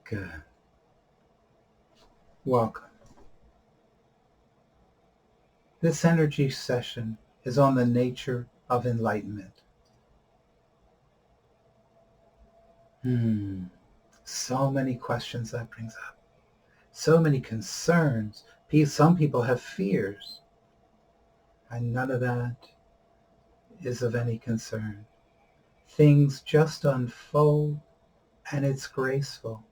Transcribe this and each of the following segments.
Good. Welcome. This energy session is on the nature of enlightenment. So many questions that brings up. So many concerns. Some people have fears. And none of that is of any concern. Things just unfold and it's graceful.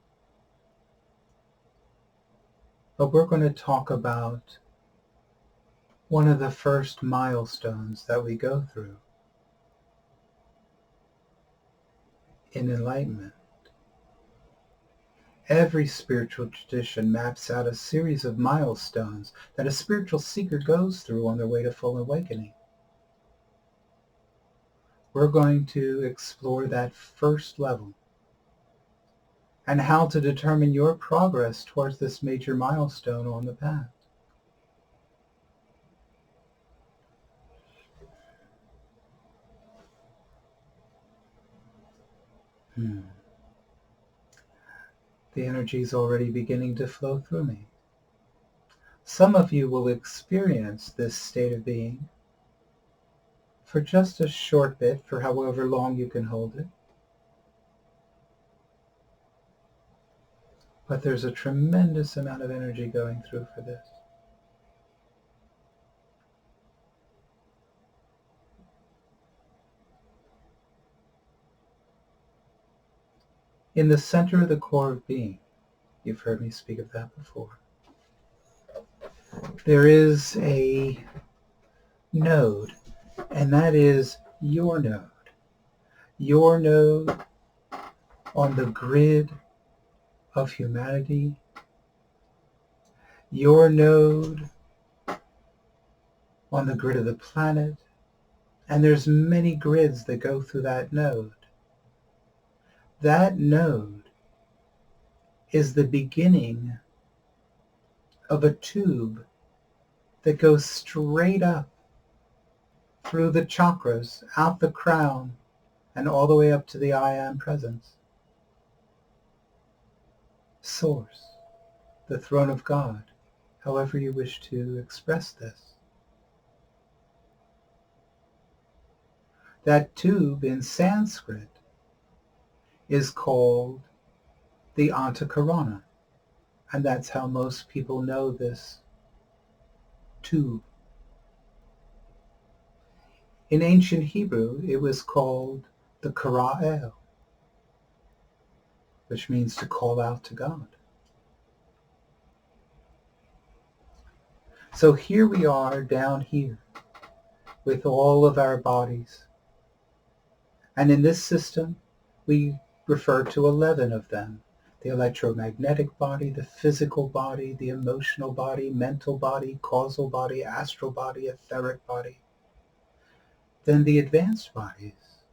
But we're going to talk about one of the first milestones that we go through in enlightenment. Every spiritual tradition maps out a series of milestones that a spiritual seeker goes through on their way to full awakening. We're going to explore that first level and how to determine your progress towards this major milestone on the path. The energy is already beginning to flow through me. Some of you will experience this state of being for just a short bit, for however long you can hold it. But there's a tremendous amount of energy going through for this. In the center of the core of being, you've heard me speak of that before, there is a node, and that is your node. Your node on the grid of humanity. Your node on the grid of the planet. And there's many grids that go through that node. That node is the beginning of a tube that goes straight up through the chakras, out the crown, and all the way up to the I Am presence. Source, the throne of God, however you wish to express this. That tube in Sanskrit is called the Antakarana, and that's how most people know this tube. In ancient Hebrew, it was called the Kara'el, which means to call out to God. So here we are down here with all of our bodies. And in this system, we refer to 11 of them. The electromagnetic body, the physical body, the emotional body, mental body, causal body, astral body, etheric body. Then the advanced bodies.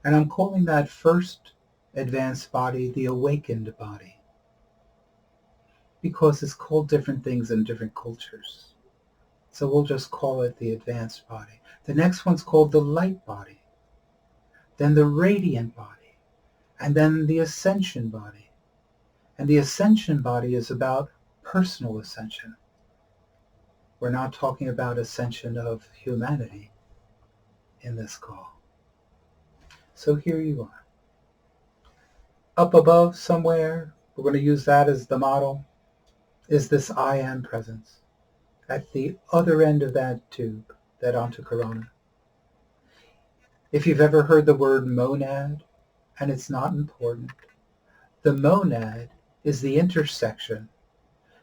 And I'm calling that first advanced body the awakened body, because it's called different things in different cultures. So we'll just call it the advanced body. The next one's called the light body, then the radiant body, and then the ascension body. And the ascension body is about personal ascension. We're not talking about ascension of humanity in this call. So here you are. Up above somewhere, we're going to use that as the model, is this I Am presence. At the other end of that tube, that Antakarana. If you've ever heard the word monad, and it's not important, the monad is the intersection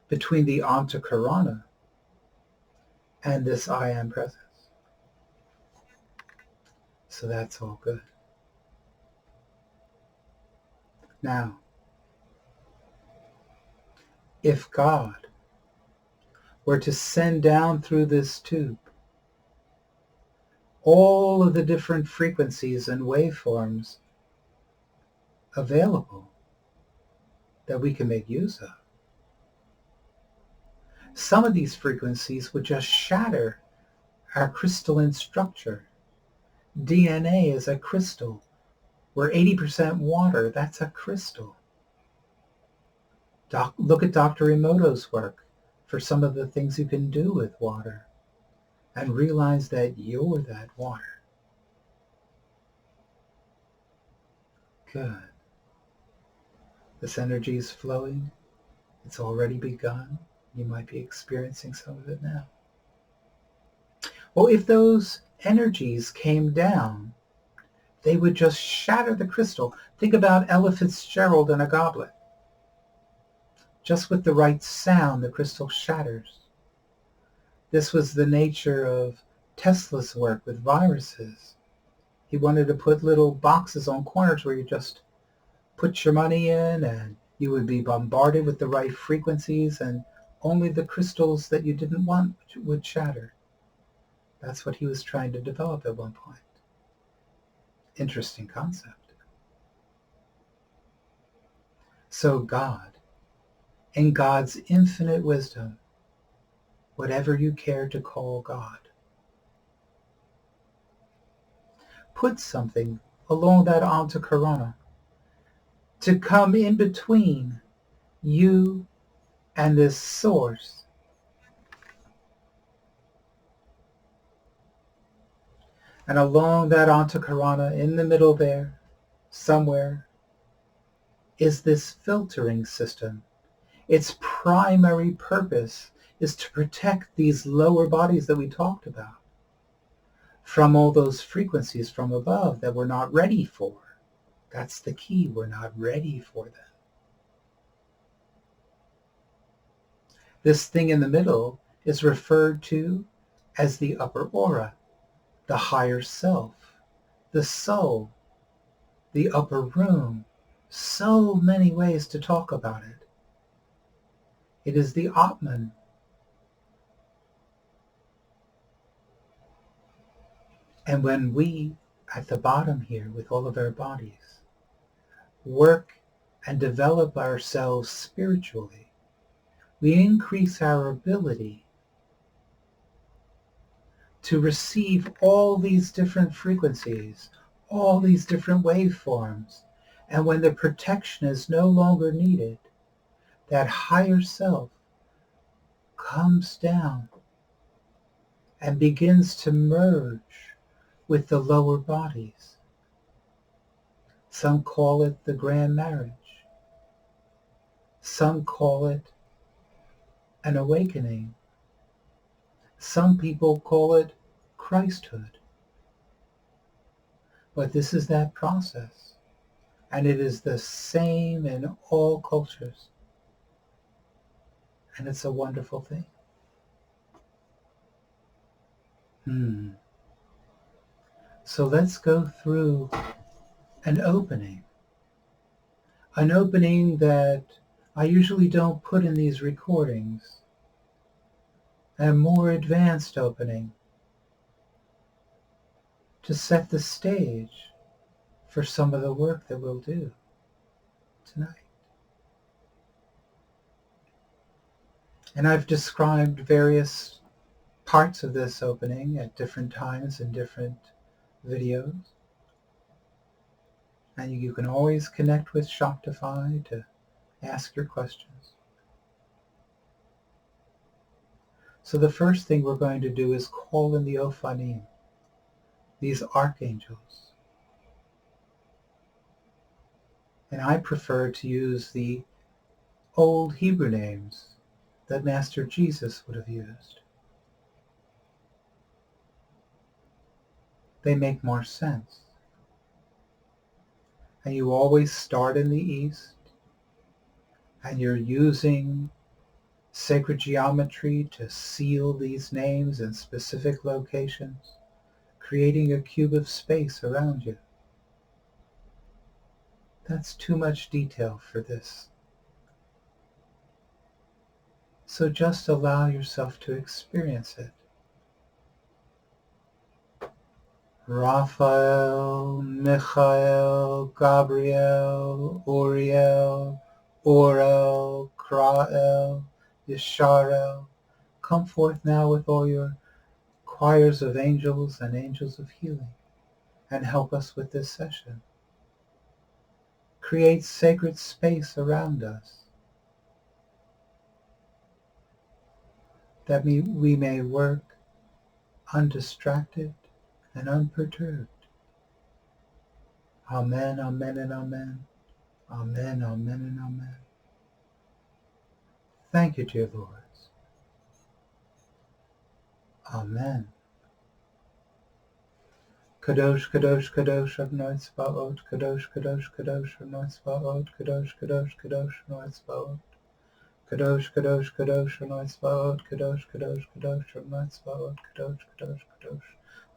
between the Antakarana and this I Am presence. So that's all good. Now, if God were to send down through this tube all of the different frequencies and waveforms available that we can make use of, some of these frequencies would just shatter our crystalline structure. DNA is a crystal. We're 80% water. That's a crystal. Look at Dr. Emoto's work for some of the things you can do with water and realize that you're that water. Good. This energy is flowing. It's already begun. You might be experiencing some of it now. Well, if those energies came down, they would just shatter the crystal. Think about Ella Fitzgerald in a goblet. Just with the right sound, the crystal shatters. This was the nature of Tesla's work with viruses. He wanted to put little boxes on corners where you just put your money in and you would be bombarded with the right frequencies, and only the crystals that you didn't want would shatter. That's what he was trying to develop at one point. Interesting concept. So God, in God's infinite wisdom, whatever you care to call God, put something along that antakarana to come in between you and this source. And along that antakarana, in the middle there, somewhere, is this filtering system. Its primary purpose is to protect these lower bodies that we talked about from all those frequencies from above that we're not ready for. That's the key. We're not ready for them. This thing in the middle is referred to as the upper aura, the higher self, the soul, the upper room. So many ways to talk about it. It is the Atman. And when we, at the bottom here, with all of our bodies, work and develop ourselves spiritually, we increase our ability to receive all these different frequencies, all these different waveforms. And when the protection is no longer needed, that higher self comes down and begins to merge with the lower bodies. Some call it the grand marriage. Some call it an awakening. Some people call it Christhood. But this is that process. And it is the same in all cultures. And it's a wonderful thing. So let's go through an opening. An opening that I usually don't put in these recordings. A more advanced opening to set the stage for some of the work that we'll do tonight. And I've described various parts of this opening at different times in different videos. And you can always connect with Shoptify to ask your questions. So the first thing we're going to do is call in the ophahnim, these archangels. And I prefer to use the old Hebrew names that Master Jesus would have used. They make more sense. And you always start in the East, and you're using sacred geometry to seal these names in specific locations, creating a cube of space around you. That's too much detail for this. So just allow yourself to experience it. Raphael, Michael, Gabriel, Uriel, Orel, Krael, Yisharel, come forth now with all your choirs of angels and angels of healing, and help us with this session. Create sacred space around us. that we may work undistracted and unperturbed. Amen, amen, and amen. Amen, amen, and amen. Thank you, dear Lords. Amen. Kadosh, Kadosh, Kadosh, Adonai Tzvaot, Kadosh, Kadosh, Kadosh, Adonai Tzvaot, Kadosh, Kadosh, Kadosh, Adonai Tzvaot, Kadosh, Kadosh, Kadosh, Adonai Tzvaot, Kadosh, Kadosh, Kadosh, Adonai Tzvaot, Kadosh, Kadosh, Kadosh,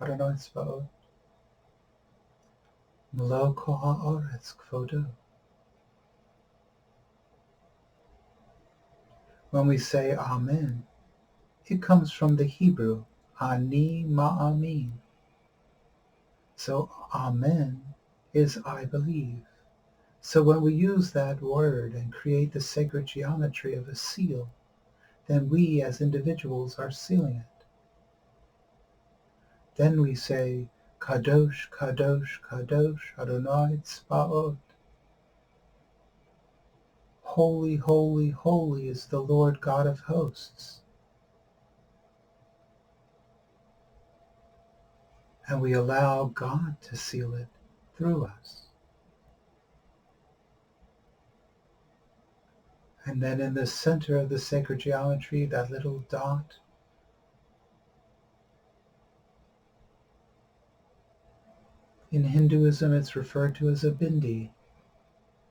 Adonai Tzvaot, Melo Kol Haaretz Kvodo. When we say Amen, it comes from the Hebrew Ani Ma'amin. So Amen is I believe. So when we use that word and create the sacred geometry of a seal, then we as individuals are sealing it. Then we say, Kadosh, Kadosh, Kadosh, Adonai Tzvaot. Holy, holy, holy is the Lord God of hosts. And we allow God to seal it through us. And then in the center of the sacred geometry, that little dot, in Hinduism it's referred to as a bindi,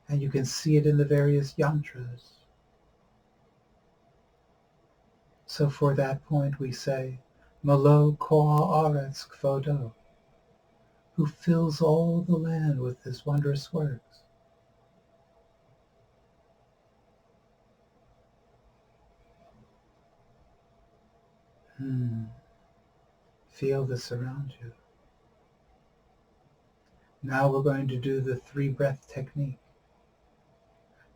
and you can see it in the various yantras. So for that point we say, Melo Kol Haaretz Kvodo, who fills all the land with his wondrous works. Feel this around you. Now we're going to do the 3-breath technique.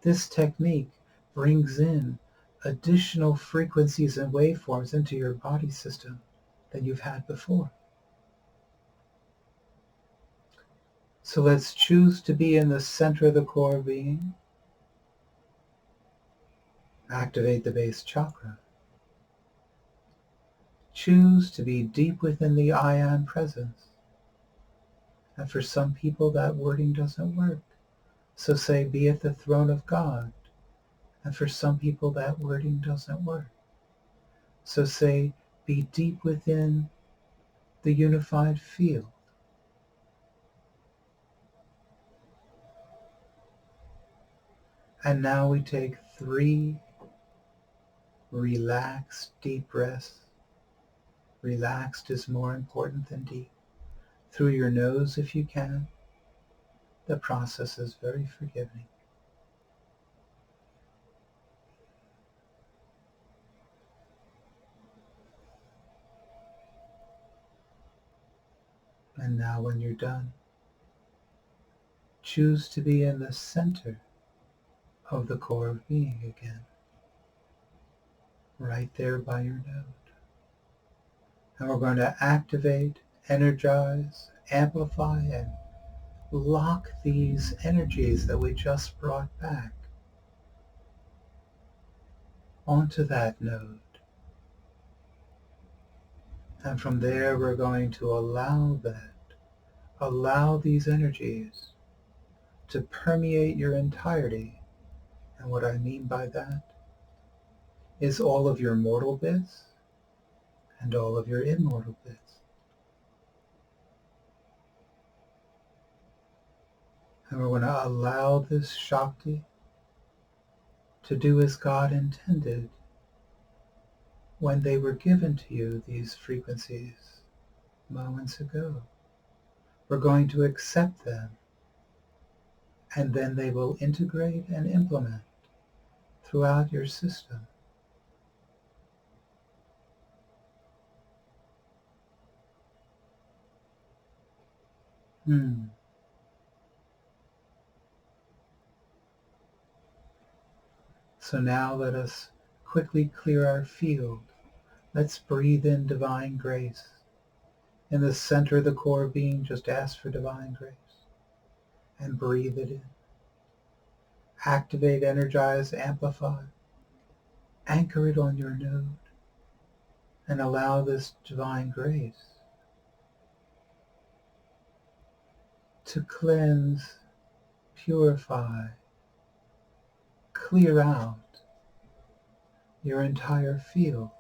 This technique brings in additional frequencies and waveforms into your body system than you've had before. So let's choose to be in the center of the core being. Activate the base chakra. Choose to be deep within the I Am presence. And for some people that wording doesn't work. So say, be at the throne of God. And for some people that wording doesn't work. So say, be deep within the unified field. And now we take 3 relaxed deep breaths. Relaxed is more important than deep. Through your nose if you can. The process is very forgiving. And now when you're done, choose to be in the center of the core of being again. Right there by your node. And we're going to activate, energize, amplify, and lock these energies that we just brought back onto that node. And from there we're going to allow these energies to permeate your entirety. And what I mean by that is all of your mortal bits and all of your immortal bits. And we're going to allow this Shakti to do as God intended when they were given to you, these frequencies, moments ago. We're going to accept them, and then they will integrate and implement throughout your system. So now let us quickly clear our field. Let's breathe in divine grace. In the center of the core being, just ask for divine grace and breathe it in. Activate, energize, amplify. Anchor it on your node. and allow this divine grace to cleanse, purify, clear out your entire field,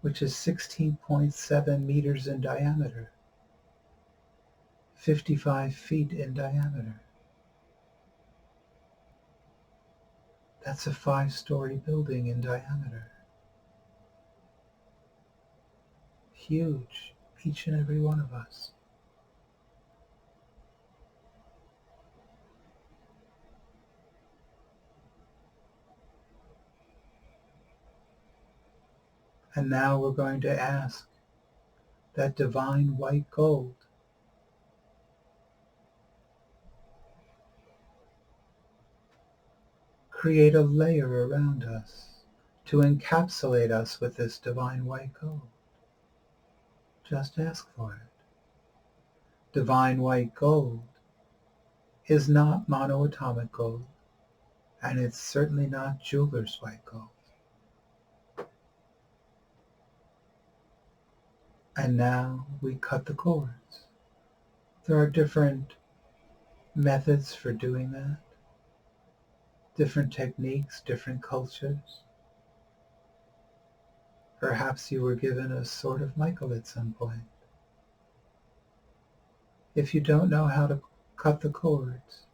which is 16.7 meters in diameter, 55 feet in diameter. That's a 5-story building in diameter. Huge, each and every one of us. And now we're going to ask that divine white gold create a layer around us to encapsulate us with this divine white gold. Just ask for it. Divine white gold is not monoatomic gold, and it's certainly not jeweler's white gold. And now we cut the cords. There are different methods for doing that, different techniques, different cultures. Perhaps you were given a sword of Michael at some point. If you don't know how to cut the cords,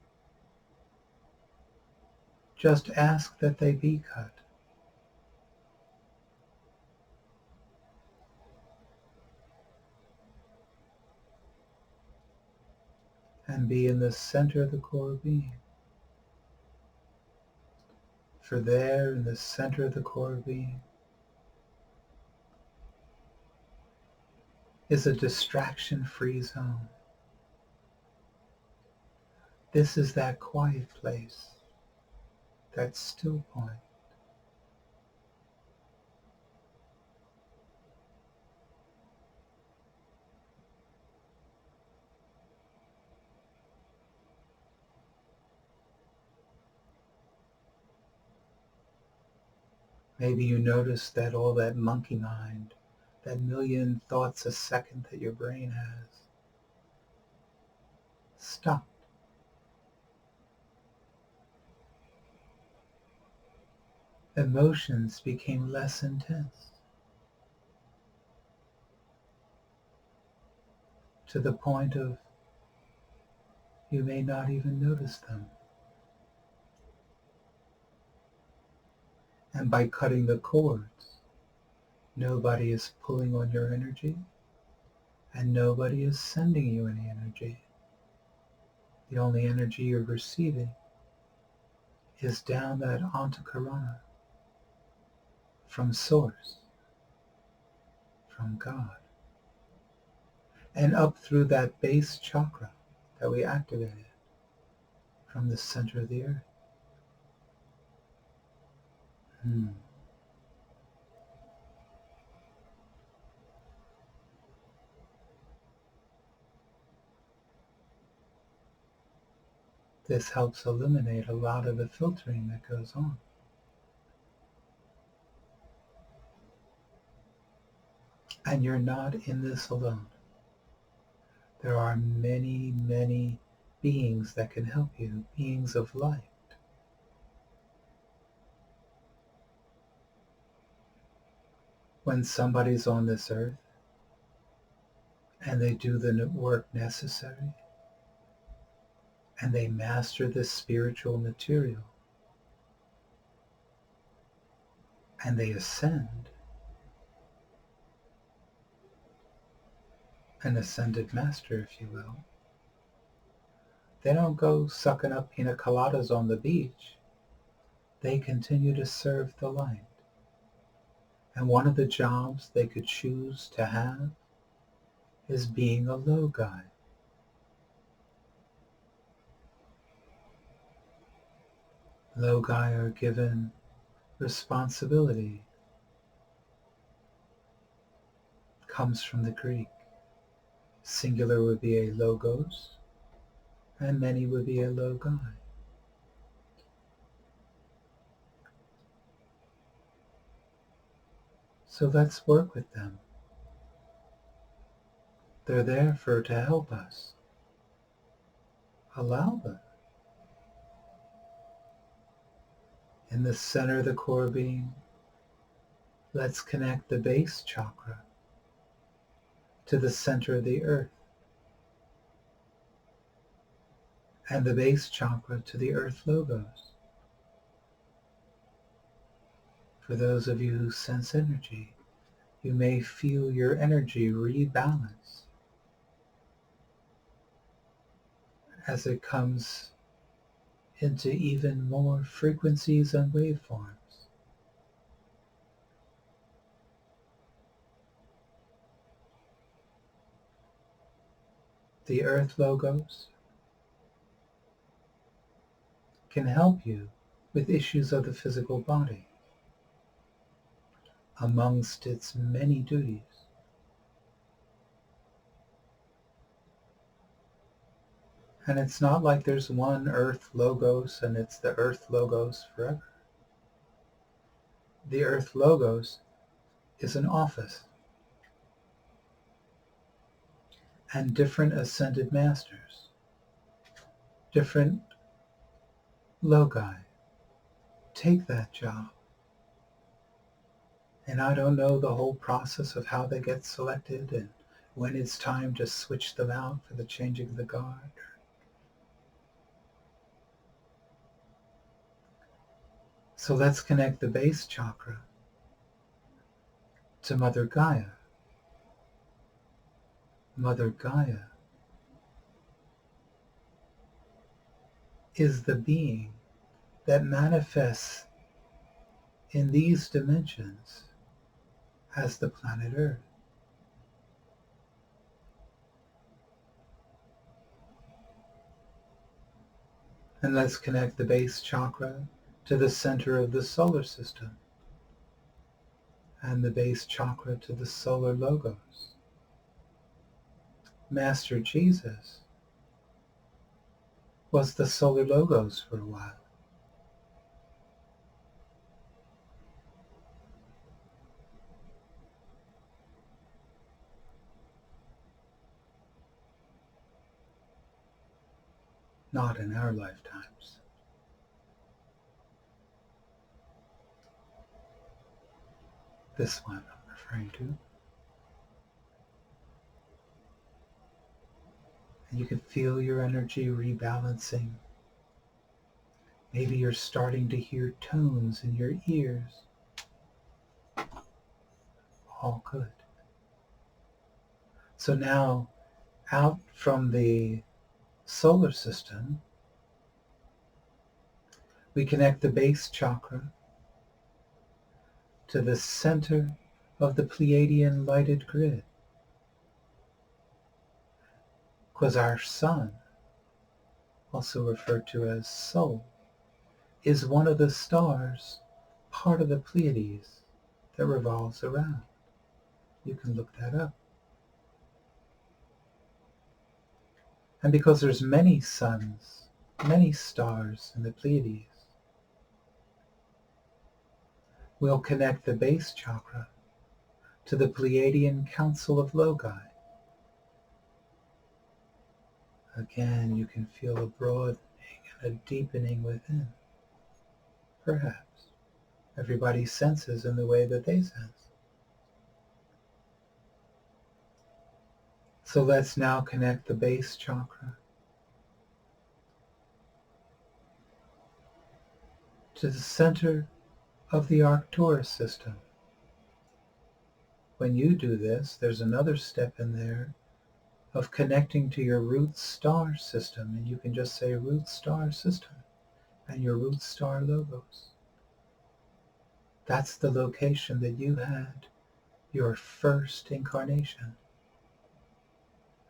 just ask that they be cut. And be in the center of the core being. For there, in the center of the core being, is a distraction-free zone. This is that quiet place, that still point. Maybe you notice that all that monkey mind, that million thoughts a second that your brain has, stopped. Emotions became less intense, to the point of you may not even notice them. And by cutting the cords, nobody is pulling on your energy, and nobody is sending you any energy. The only energy you're receiving is down that antakarana, from Source, from God, and up through that base chakra that we activated from the center of the earth. This helps eliminate a lot of the filtering that goes on. And you're not in this alone. There are many, many beings that can help you, beings of light. When somebody's on this earth and they do the work necessary and they master this spiritual material and they ascend, an ascended master, if you will, they don't go sucking up pina coladas on the beach. They continue to serve the light. And one of the jobs they could choose to have is being a low guy. Low guy are given responsibility. Comes from the Greek. Singular would be a logos, and many would be a low guy. So let's work with them. They're there to help us. Allow them. In the center of the core being, let's connect the base chakra to the center of the earth, and the base chakra to the earth logos. For those of you who sense energy, you may feel your energy rebalance as it comes into even more frequencies and waveforms. The earth logos can help you with issues of the physical body amongst its many duties. And it's not like there's one earth logos and it's the earth logos forever. The earth logos is an office, and different ascended masters, different logi take that job. And I don't know the whole process of how they get selected and when it's time to switch them out for the changing of the guard. So let's connect the base chakra to Mother Gaia. Mother Gaia is the being that manifests in these dimensions as the planet Earth. And let's connect the base chakra to the center of the solar system, and the base chakra to the solar logos. Master Jesus was the solar logos for a while. Not in our lifetimes. This one I'm referring to. And you can feel your energy rebalancing. Maybe you're starting to hear tones in your ears. All good. So now, out from the solar system, we connect the base chakra to the center of the Pleiadian lighted grid. Because our sun, also referred to as Sol, is one of the stars, part of the Pleiades, that revolves around. You can look that up. And because there's many suns, many stars in the Pleiades, we'll connect the base chakra to the Pleiadian Council of Logi. Again, you can feel a broadening and a deepening within. Perhaps. Everybody senses in the way that they sense. So let's now connect the base chakra to the center of the Arcturus system. When you do this, there's another step in there of connecting to your root star system, and you can just say root star system and your root star logos. That's the location that you had your first incarnation.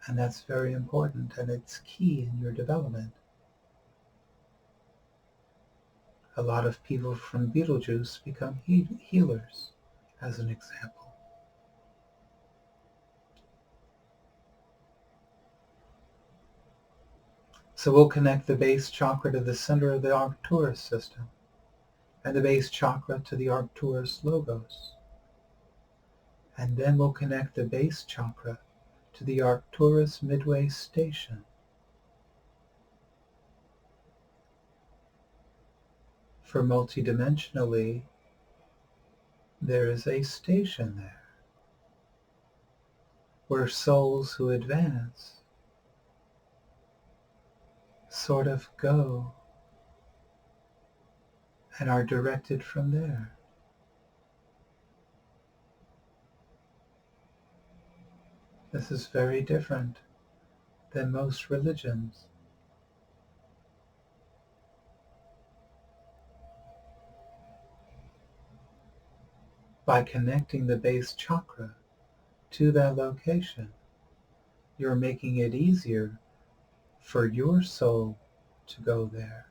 And that's very important, and it's key in your development. A lot of people from Betelgeuse become healers, as an example. So we'll connect the base chakra to the center of the Arcturus system, and the base chakra to the Arcturus logos. And then we'll connect the base chakra to the Arcturus midway station. For multidimensionally, there is a station there where souls who advance sort of go and are directed from there. This is very different than most religions. By connecting the base chakra to that location, you're making it easier for your soul to go there.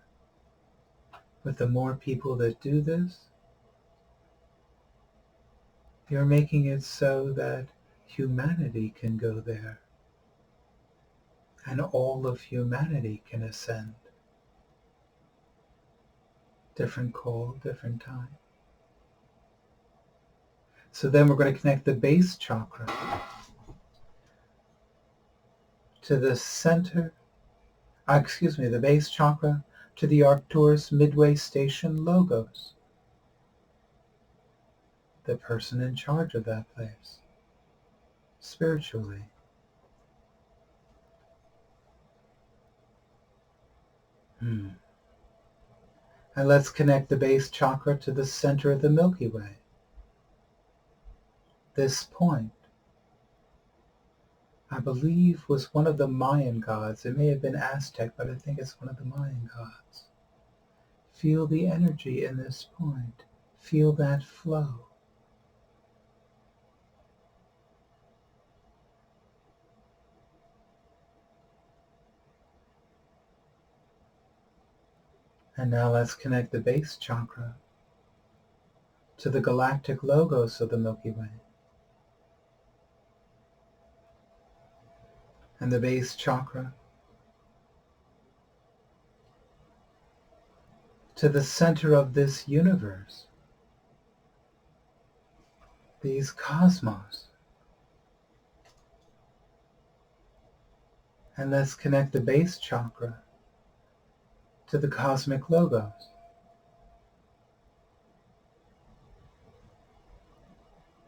But the more people that do this, you're making it so that humanity can go there, and all of humanity can ascend. Different call, different time. So then we're going to connect the base chakra to the center, the base chakra to the Arcturus midway station logos, the person in charge of that place, spiritually. And let's connect the base chakra to the center of the Milky Way. This point, I believe, was one of the Mayan gods. It may have been Aztec, but I think it's one of the Mayan gods. Feel the energy in this point. Feel that flow. And now let's connect the base chakra to the galactic logos of the Milky Way. And the base chakra to the center of this universe, these cosmos. And let's connect the base chakra to the cosmic logos.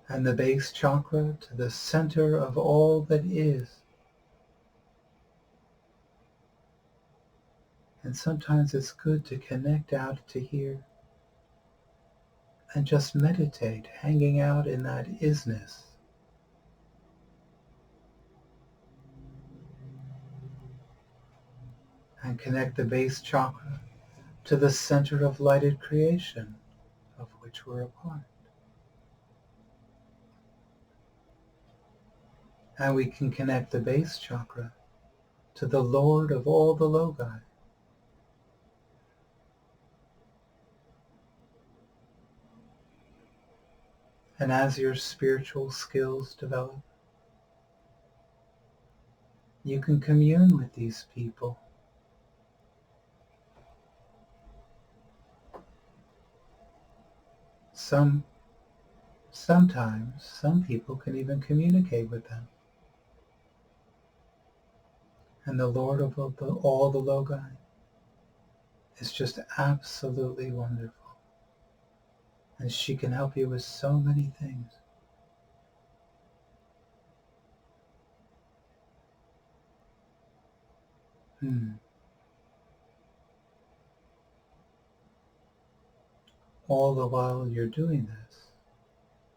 And the base chakra to the center of all that is. And sometimes it's good to connect out to here and just meditate, hanging out in that isness. And connect the base chakra to the center of lighted creation, of which we're a part. And we can connect the base chakra to the Lord of all the logi. And as your spiritual skills develop, you can commune with these people. Sometimes some people can even communicate with them. And the Lord of all the logi is just absolutely wonderful. And she can help you with so many things. All the while you're doing this,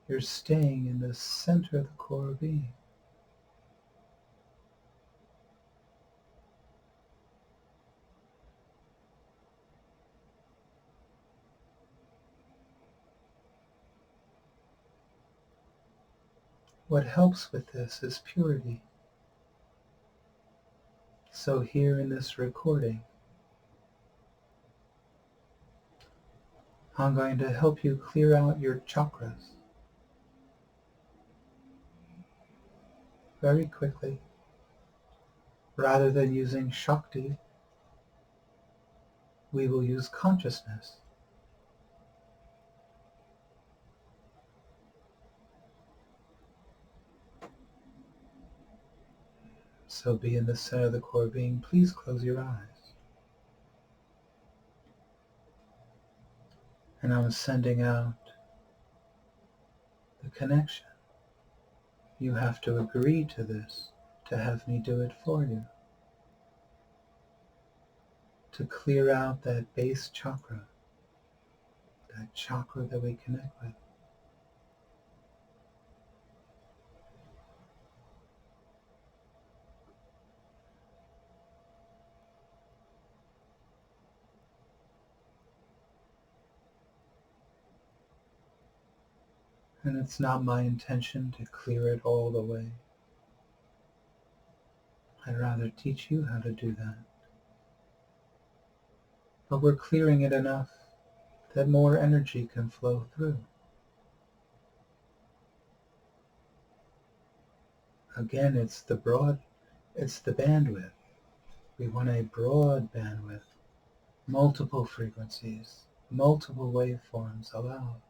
you're staying in the center of the core being. What helps with this is purity. So here in this recording, I'm going to help you clear out your chakras very quickly. Rather than using Shakti, we will use consciousness. So be in the center of the core being. Please close your eyes. And I'm sending out the connection. You have to agree to this to have me do it for you. To clear out that base chakra, that chakra that we connect with. And it's not my intention to clear it all the way. I'd rather teach you how to do that. But we're clearing it enough that more energy can flow through. Again, it's the bandwidth. We want a broad bandwidth, multiple frequencies, multiple waveforms allowed.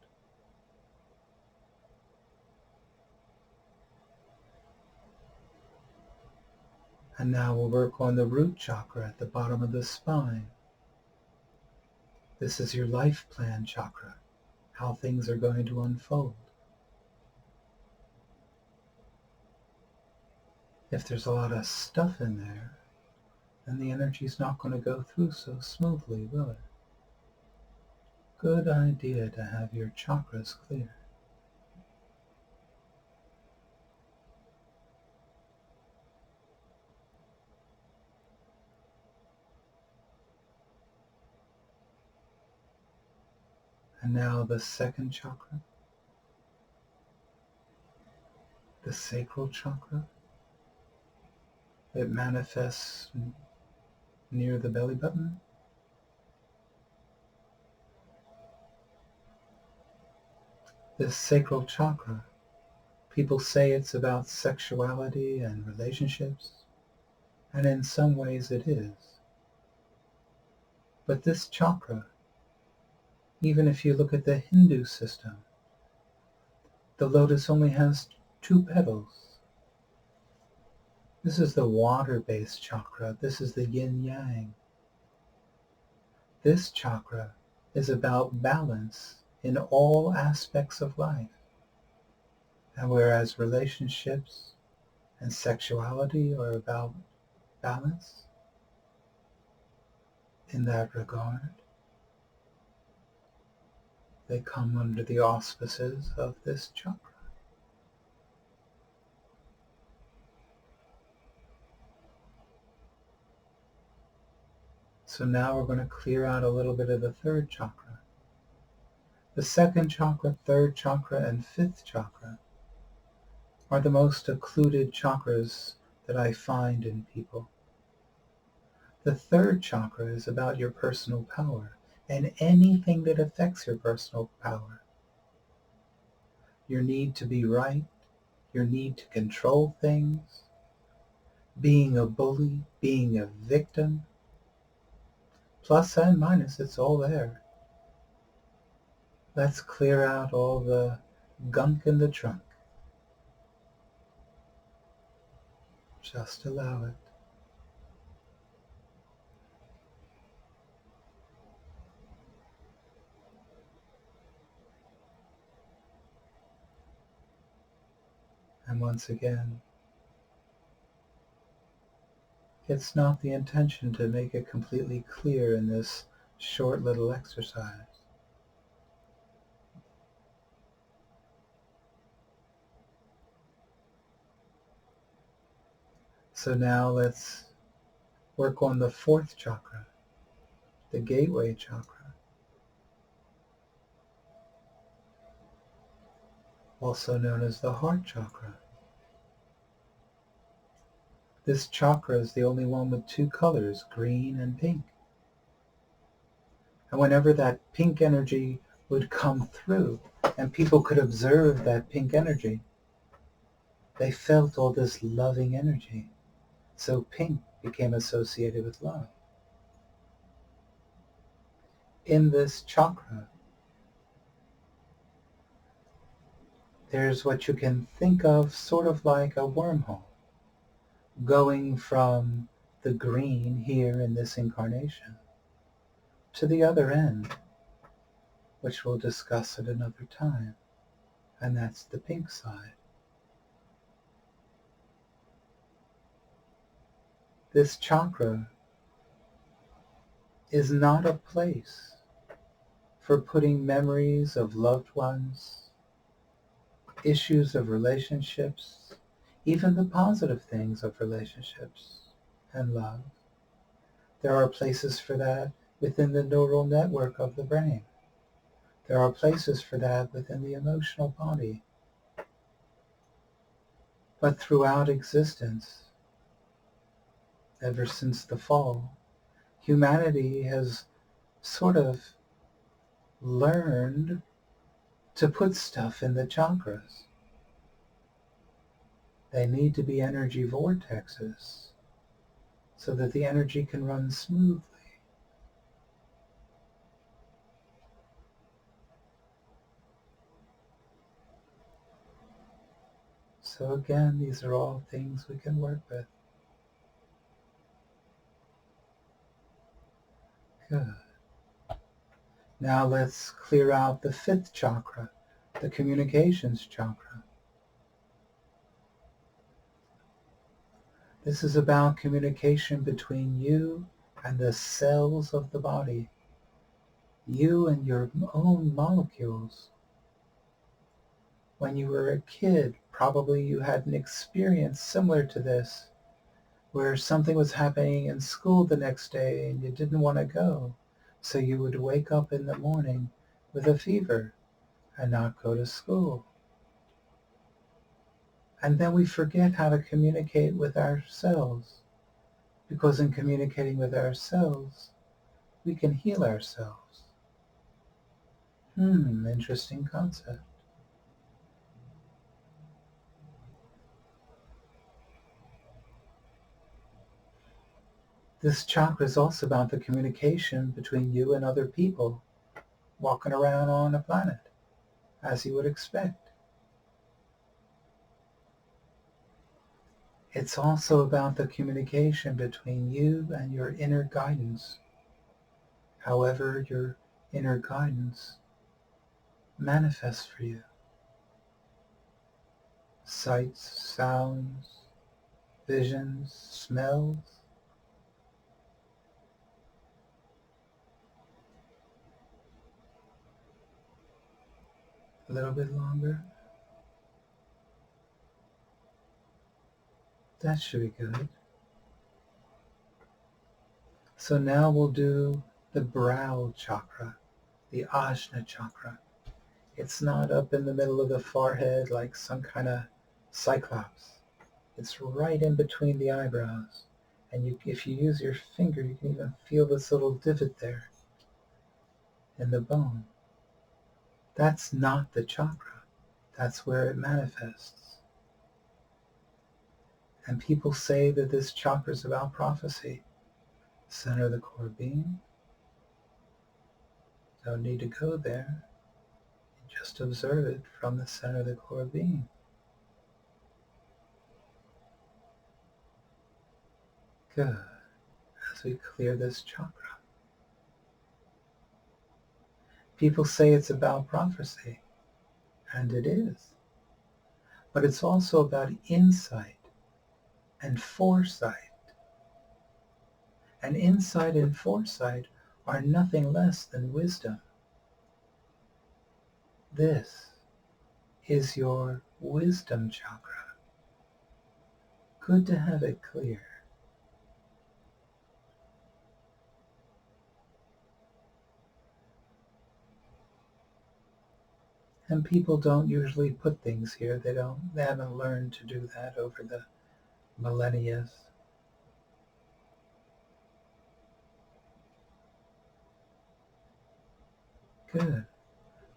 And now we'll work on the root chakra at the bottom of the spine. This is your life plan chakra, how things are going to unfold. If there's a lot of stuff in there, then the energy's not going to go through so smoothly, will it? Good idea to have your chakras clear. And now the second chakra, the sacral chakra. It manifests near the belly button. This sacral chakra, people say it's about sexuality and relationships, and in some ways it is. But this chakra, even if you look at the Hindu system, the lotus only has 2 petals. This is the water-based chakra. This is the yin-yang. This chakra is about balance in all aspects of life. And whereas relationships and sexuality are about balance in that regard, they come under the auspices of this chakra. So now we're going to clear out a little bit of the third chakra. The second chakra, third chakra, and fifth chakra are the most occluded chakras that I find in people. The third chakra is about your personal power and anything that affects your personal power. Your need to be right, your need to control things, being a bully, being a victim. Plus and minus, it's all there. Let's clear out all the gunk in the trunk. Just allow it. And once again, it's not the intention to make it completely clear in this short little exercise. So now let's work on the fourth chakra, the gateway chakra, also known as the heart chakra. This chakra is the only one with 2 colors, green and pink. And whenever that pink energy would come through, and people could observe that pink energy, they felt all this loving energy. So pink became associated with love. In this chakra, there's what you can think of sort of like a wormhole. going from the green here in this incarnation to the other end, which we'll discuss at another time, and that's the pink side. This chakra is not a place for putting memories of loved ones, issues of relationships, even the positive things of relationships and love. There are places for that within the neural network of the brain. There are places for that within the emotional body. But throughout existence, ever since the fall, humanity has sort of learned to put stuff in the chakras. They need to be energy vortexes so that the energy can run smoothly. So again, these are all things we can work with. Good. Now let's clear out the fifth chakra, the communications chakra. This is about communication between you and the cells of the body, you and your own molecules. When you were a kid, probably you had an experience similar to this, where something was happening in school the next day and you didn't want to go, so you would wake up in the morning with a fever and not go to school. And then we forget how to communicate with ourselves, because in communicating with ourselves, we can heal ourselves. Interesting concept. This chakra is also about the communication between you and other people walking around on a planet, as you would expect. It's also about the communication between you and your inner guidance, however your inner guidance manifests for you. Sights, sounds, visions, smells. A little bit longer. That should be good. So now we'll do the brow chakra, the ajna chakra. It's not up in the middle of the forehead like some kind of cyclops. It's right in between the eyebrows. And if you use your finger, you can even feel this little divot there in the bone. That's not the chakra. That's where it manifests. And people say that this chakra is about prophecy. Center of the core being. Don't need to go there. Just observe it from the center of the core being. Good. As we clear this chakra. People say it's about prophecy, and it is. But it's also about insight and foresight. And insight and foresight are nothing less than wisdom. This is your wisdom chakra. Good to have it clear. And people don't usually put things here. They haven't learned to do that over the millennia. Good.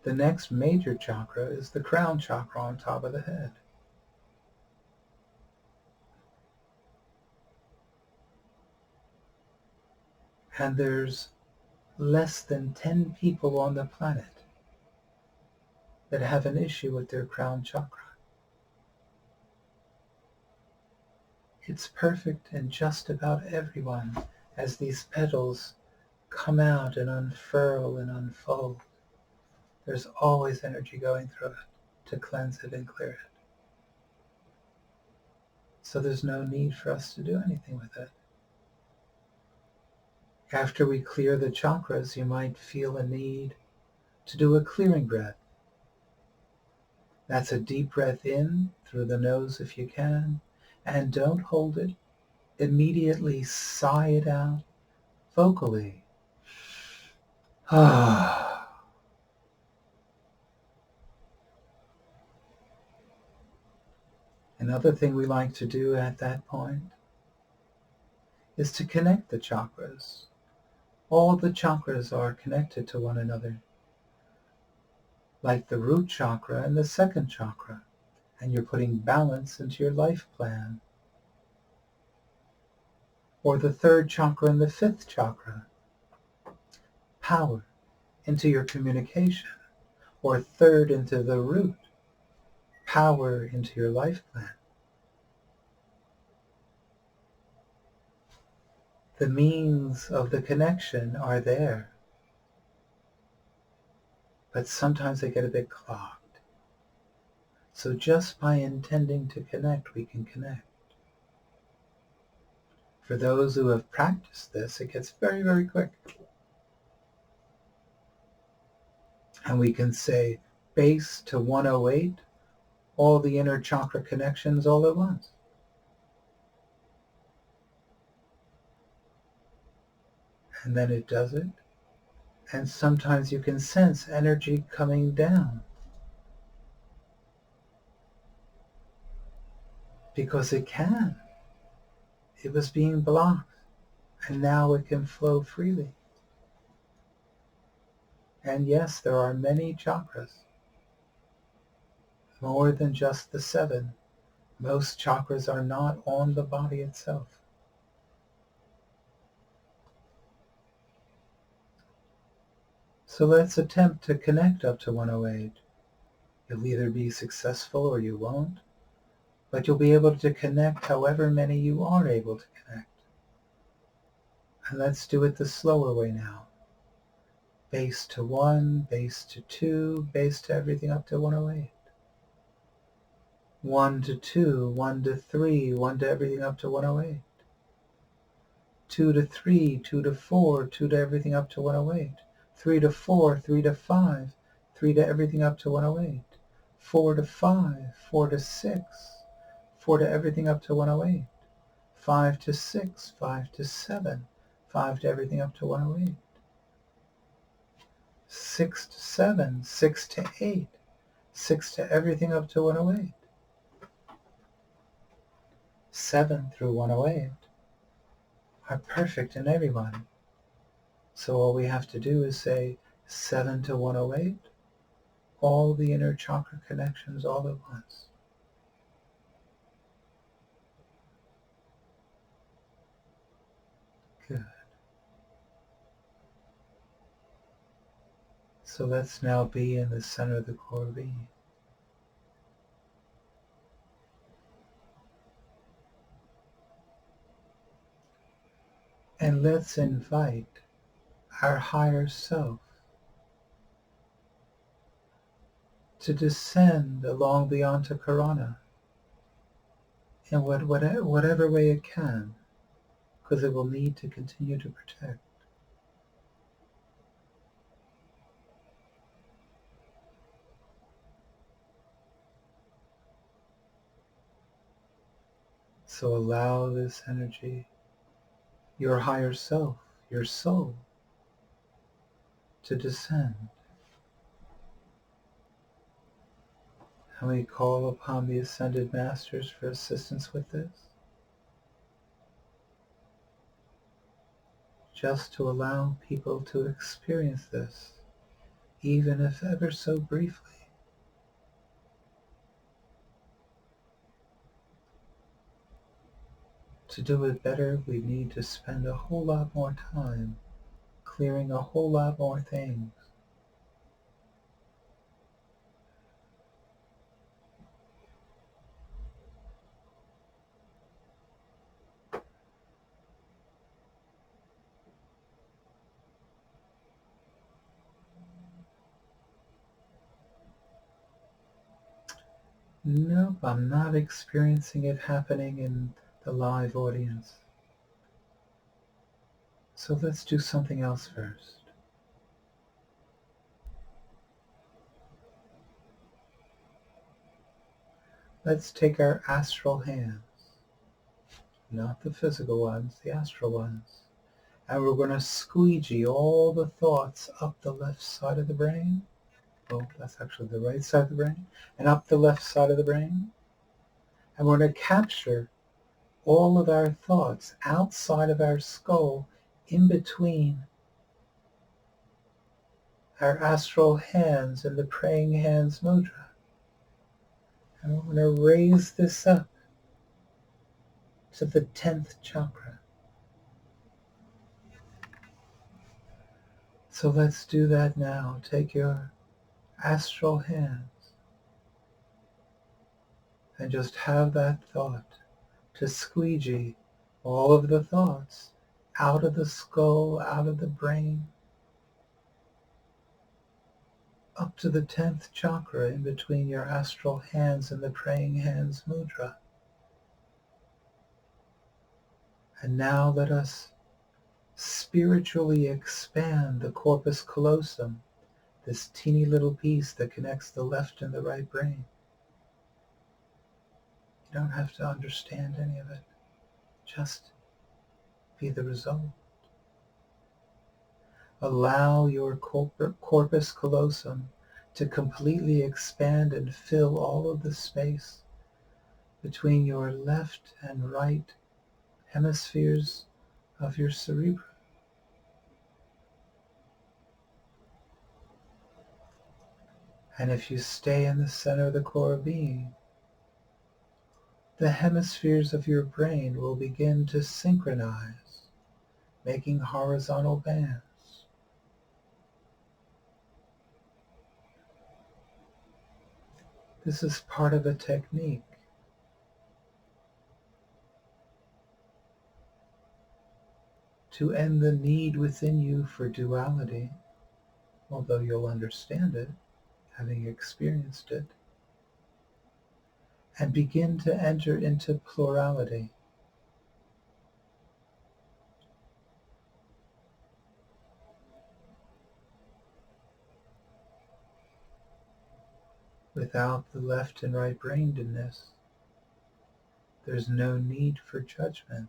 The next major chakra is the crown chakra on top of the head. And there's less than 10 people on the planet that have an issue with their crown chakra. It's perfect in just about everyone as these petals come out and unfurl and unfold. There's always energy going through it to cleanse it and clear it. So there's no need for us to do anything with it. After we clear the chakras, you might feel a need to do a clearing breath. That's a deep breath in through the nose if you can, and don't hold it. Immediately sigh it out vocally. Another thing we like to do at that point is to connect the chakras. All the chakras are connected to one another, like the root chakra and the second chakra, and you're putting balance into your life plan. Or the third chakra and the fifth chakra, power into your communication. Or third into the root, power into your life plan. The means of the connection are there, but sometimes they get a bit clogged. So just by intending to connect, we can connect. For those who have practiced this, it gets very, very quick. And we can say base to 108, all the inner chakra connections all at once. And then it does it. And sometimes you can sense energy coming down, because it can. It was being blocked, and now it can flow freely. And yes, there are many chakras, more than just the 7. Most chakras are not on the body itself. So let's attempt to connect up to 108. You'll either be successful or you won't, but you'll be able to connect however many you are able to connect. And let's do it the slower way now. Base to 1, base to 2, base to everything up to 108. 1 to 2, 1 to 3, 1 to everything up to 108. 2 to 3, 2 to 4, 2 to everything up to 108. 3 to 4, 3 to 5, 3 to everything up to 108. 4 to 5, 4 to 6, 4 to everything up to 108. 5 to 6, 5 to 7, 5 to everything up to 108. 6 to 7, 6 to 8, 6 to everything up to 108. 7 through 108 are perfect in everyone. So all we have to do is say 7 to 108, all the inner chakra connections all at once. Good. So let's now be in the center of the core being. And let's invite our higher self to descend along the Antakarana in whatever way it can, because it will need to continue to protect. So allow this energy, your higher self, your soul, to descend. And we call upon the Ascended Masters for assistance with this, just to allow people to experience this, even if ever so briefly. To do it better, we need to spend a whole lot more time clearing a whole lot more things. Nope, I'm not experiencing it happening in the live audience. So let's do something else first. Let's take our astral hands, not the physical ones, the astral ones, and we're going to squeegee all the thoughts up the left side of the brain. Oh, that's actually the right side of the brain, and up the left side of the brain. And we're going to capture all of our thoughts outside of our skull, in between our astral hands in the praying hands mudra. And we're going to raise this up to the 10th chakra. So let's do that now. Take your astral hands and just have that thought to squeegee all of the thoughts out of the skull, out of the brain, up to the 10th chakra in between your astral hands and the praying hands mudra. And now let us spiritually expand the corpus callosum, this teeny little piece that connects the left and the right brain. You don't have to understand any of it. Just be the result. Allow your corpus callosum to completely expand and fill all of the space between your left and right hemispheres of your cerebrum. And if you stay in the center of the core being, the hemispheres of your brain will begin to synchronize, making horizontal bands. This is part of a technique to end the need within you for duality, although you'll understand it, having experienced it, and begin to enter into plurality. Without the left and right brainedness, there's no need for judgment.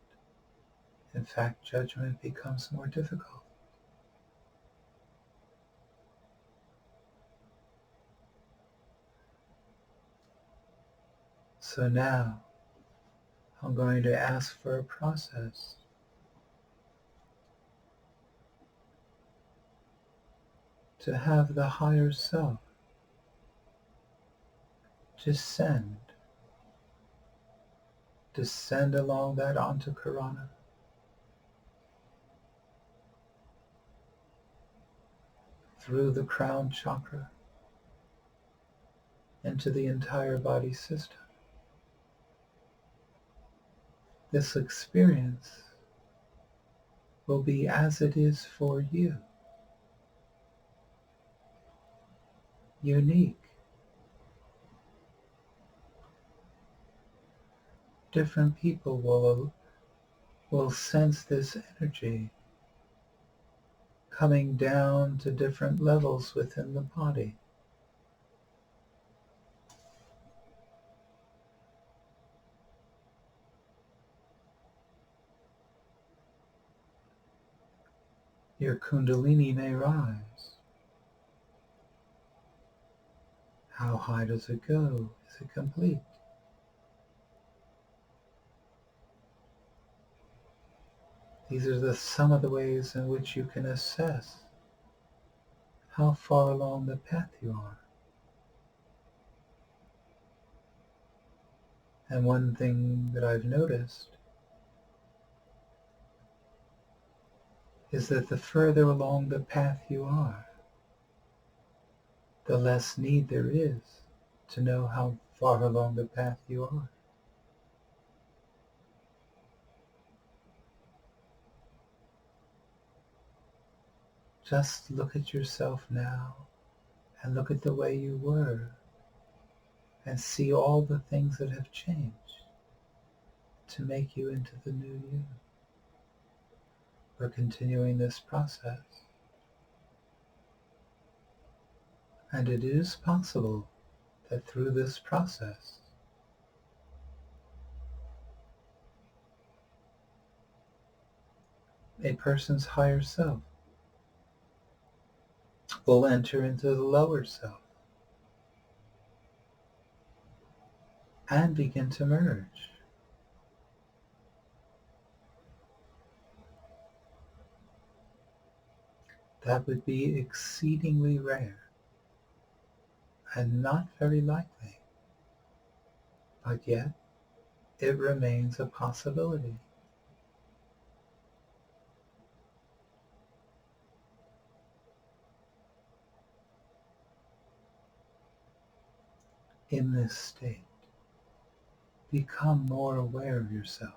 In fact, judgment becomes more difficult. So now, I'm going to ask for a process to have the higher self descend along that antakarana, through the crown chakra, into the entire body system. This experience will be as it is for you, unique. Different people will sense this energy coming down to different levels within the body. Your kundalini may rise. How high does it go? Is it complete? These are some of the ways in which you can assess how far along the path you are. And one thing that I've noticed is that the further along the path you are, the less need there is to know how far along the path you are. Just look at yourself now and look at the way you were and see all the things that have changed to make you into the new you. We're continuing this process, and it is possible that through this process a person's higher self will enter into the lower self and begin to merge. That would be exceedingly rare and not very likely, but yet it remains a possibility. In this state, become more aware of yourself.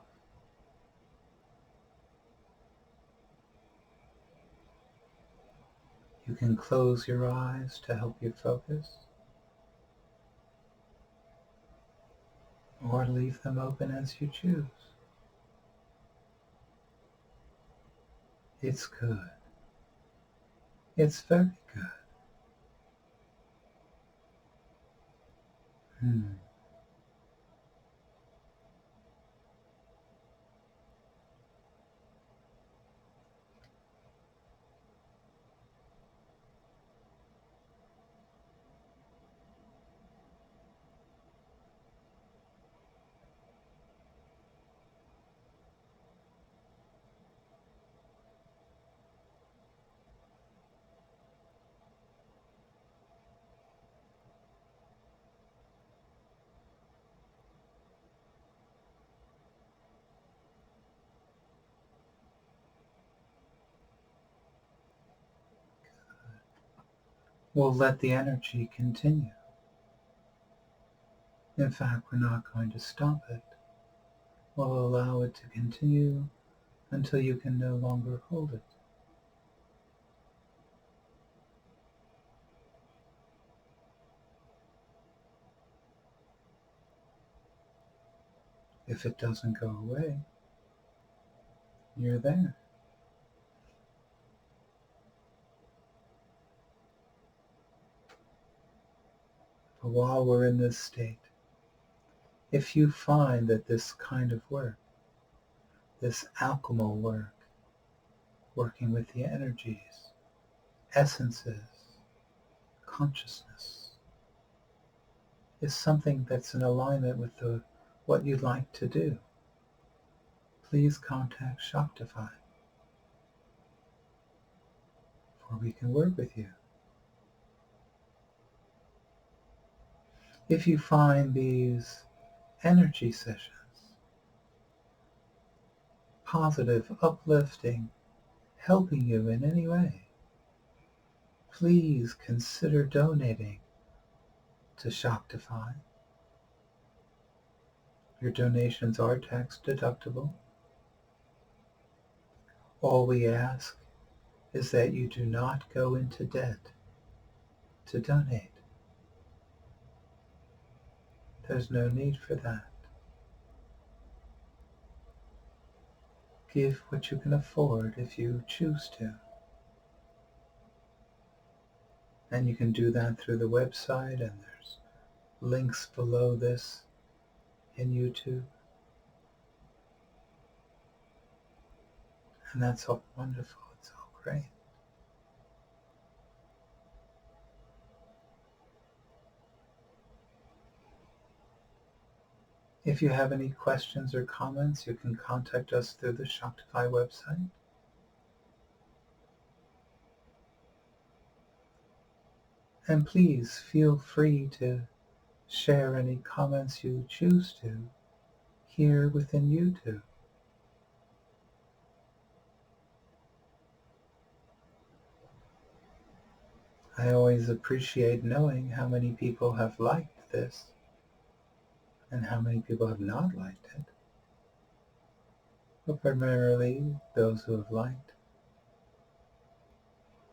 You can close your eyes to help you focus, or leave them open as you choose. It's good. It's very good. We'll let the energy continue. In fact, we're not going to stop it. We'll allow it to continue until you can no longer hold it. If it doesn't go away, you're there. But while we're in this state, if you find that this kind of work, this alchemal work, working with the energies, essences, consciousness, is something that's in alignment with what you'd like to do, please contact Shaktify, for we can work with you. If you find these energy sessions positive, uplifting, helping you in any way, please consider donating to Shaktify. Your donations are tax deductible. All we ask is that you do not go into debt to donate. There's no need for that. Give what you can afford if you choose to. And you can do that through the website, and there's links below this in YouTube. And that's all wonderful. It's all great. If you have any questions or comments, you can contact us through the Shaktify website. And please feel free to share any comments you choose to here within YouTube. I always appreciate knowing how many people have liked this and how many people have not liked it, but primarily those who have liked.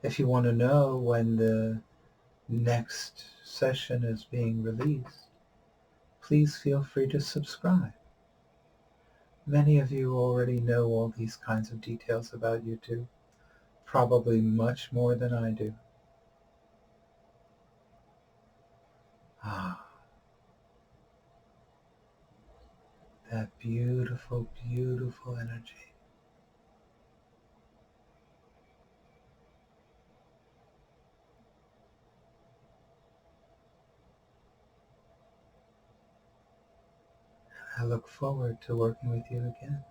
If you want to know when the next session is being released, please feel free to subscribe. Many of you already know all these kinds of details about YouTube, probably much more than I do. Ah, that beautiful, beautiful energy. I look forward to working with you again.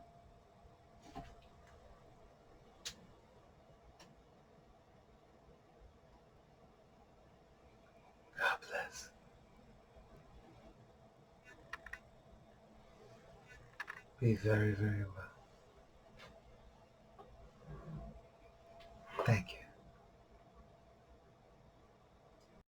God bless. Be very, very well. Thank you.